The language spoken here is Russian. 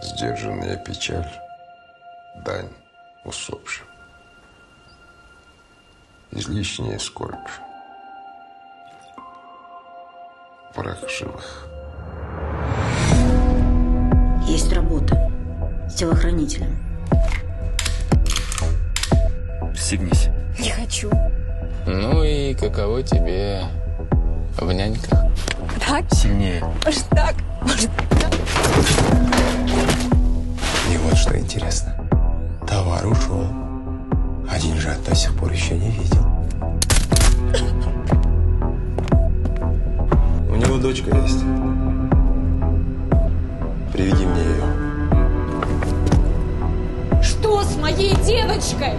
Сдержанная печаль, дань усопшим. Излишняя скорбь, прах живых. Есть работа с телохранителем. Пристегнись. Не хочу. Ну и каково тебе в няньках? Так? Сильнее. Может так? Может так? И вот что интересно. Товар ушел, а деньжат до сих пор еще не видел. У него дочка есть. Приведи мне ее. Что с моей девочкой?